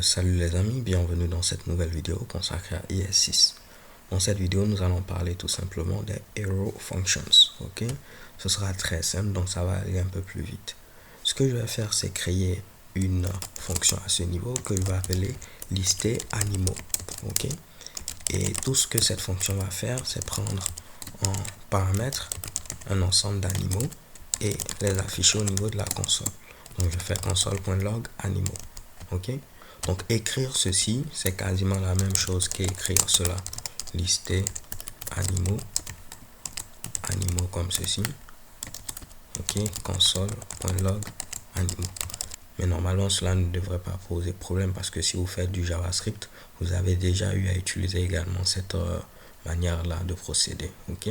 Salut les amis, bienvenue dans cette nouvelle vidéo consacrée à IS6. Dans cette vidéo, nous allons parler tout simplement des Arrow Functions, ok? Ce sera très simple, donc ça va aller un peu plus vite. Ce que je vais faire, c'est créer une fonction à ce niveau que je vais appeler lister animaux, ok? Et tout ce que cette fonction va faire, c'est prendre en paramètre un ensemble d'animaux et les afficher au niveau de la console. Donc je fais console.log animaux. Ok, donc écrire ceci, c'est quasiment la même chose qu'écrire cela. Lister animaux comme ceci. Ok, console.log animaux. Mais normalement, cela ne devrait pas poser problème parce que si vous faites du JavaScript, vous avez déjà eu à utiliser également cette manière-là de procéder. Ok,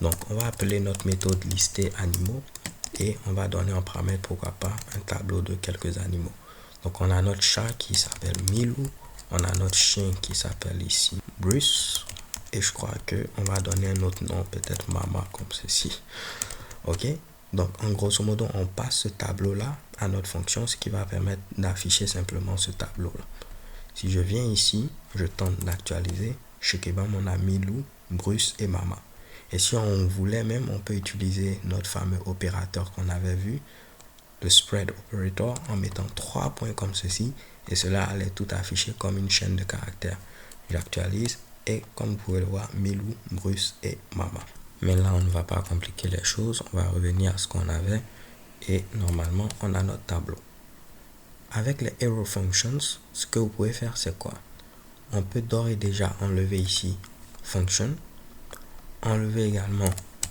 donc on va appeler notre méthode lister animaux et on va donner en paramètre, pourquoi pas, un tableau de quelques animaux. Donc on a notre chat qui s'appelle Milou, on a notre chien qui s'appelle ici Bruce, et je crois que on va donner un autre nom, peut-être Mama comme ceci. Ok, donc en grosso modo on passe ce tableau là à notre fonction, ce qui va permettre d'afficher simplement ce tableau là. Si je viens ici, je tente d'actualiser, chez Kebam on a Milou, Bruce et Mama. Et si on voulait même, on peut utiliser notre fameux opérateur qu'on avait vu, le spread operator, en mettant 3 points comme ceci, et cela allait tout afficher comme une chaîne de caractères. J'actualise et comme vous pouvez le voir, Milou, Bruce et Mama. Mais là on ne va pas compliquer les choses, on va revenir à ce qu'on avait et normalement on a notre tableau. Avec les Arrow Functions, ce que vous pouvez faire c'est quoi? On peut d'ores et déjà enlever ici function, enlever également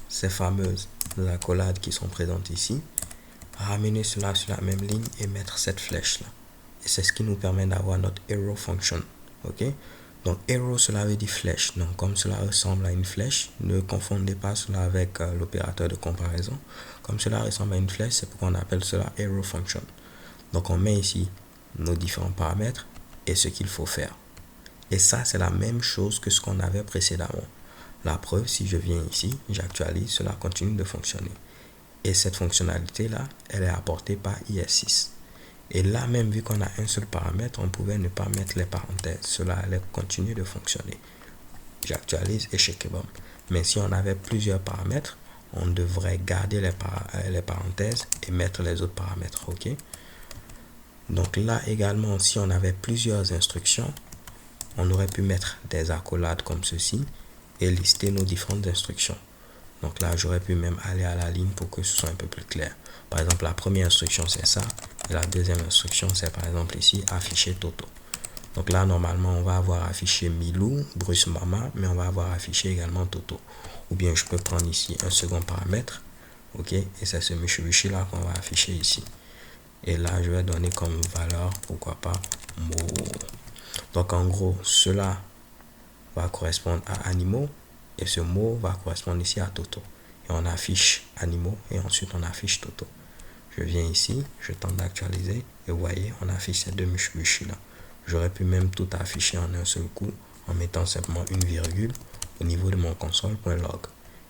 ces fameuses accolades qui sont présentes ici, ramener cela sur la même ligne et mettre cette flèche là, et c'est ce qui nous permet d'avoir notre arrow function. Ok, donc arrow, cela veut dire flèche, donc comme cela ressemble à une flèche, ne confondez pas cela avec l'opérateur de comparaison. Comme cela ressemble à une flèche, c'est pourquoi on appelle cela arrow function. Donc on met ici nos différents paramètres et ce qu'il faut faire, et ça c'est la même chose que ce qu'on avait précédemment. La preuve, si je viens ici, j'actualise, cela continue de fonctionner. Et cette fonctionnalité-là, elle est apportée par IS6. Et là, même vu qu'on a un seul paramètre, on pouvait ne pas mettre les parenthèses. Cela allait continuer de fonctionner. J'actualise et check bon. Mais si on avait plusieurs paramètres, on devrait garder les parenthèses et mettre les autres paramètres. Ok. Donc là également, si on avait plusieurs instructions, on aurait pu mettre des accolades comme ceci et lister nos différentes instructions. Donc là, j'aurais pu même aller à la ligne pour que ce soit un peu plus clair. Par exemple, la première instruction, c'est ça. Et la deuxième instruction, c'est par exemple ici, afficher Toto. Donc là, normalement, on va avoir affiché Milou, Bruce, Mama, mais on va avoir affiché également Toto. Ou bien, je peux prendre ici un second paramètre. Ok, et c'est ce Mitsubishi là qu'on va afficher ici. Et là, je vais donner comme valeur, pourquoi pas, mot. Donc en gros, cela va correspondre à animaux. Et ce mot va correspondre ici à Toto. Et on affiche animaux et ensuite on affiche Toto. Je viens ici, je tente d'actualiser et vous voyez, on affiche ces deux Mitsubishi là. J'aurais pu même tout afficher en un seul coup en mettant simplement une virgule au niveau de mon console.log.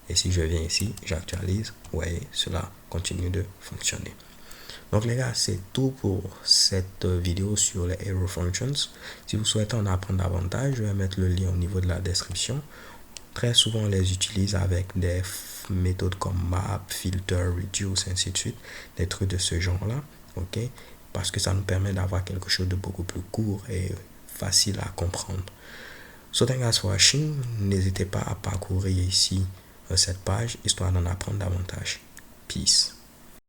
Et si je viens ici, j'actualise, vous voyez, cela continue de fonctionner. Donc les gars, c'est tout pour cette vidéo sur les Arrow Functions. Si vous souhaitez en apprendre davantage, je vais mettre le lien au niveau de la description. Très souvent, on les utilise avec des méthodes comme map, filter, reduce, ainsi de suite. Des trucs de ce genre-là, ok? Parce que ça nous permet d'avoir quelque chose de beaucoup plus court et facile à comprendre. So, thanks for watching. N'hésitez pas à parcourir ici cette page, histoire d'en apprendre davantage. Peace.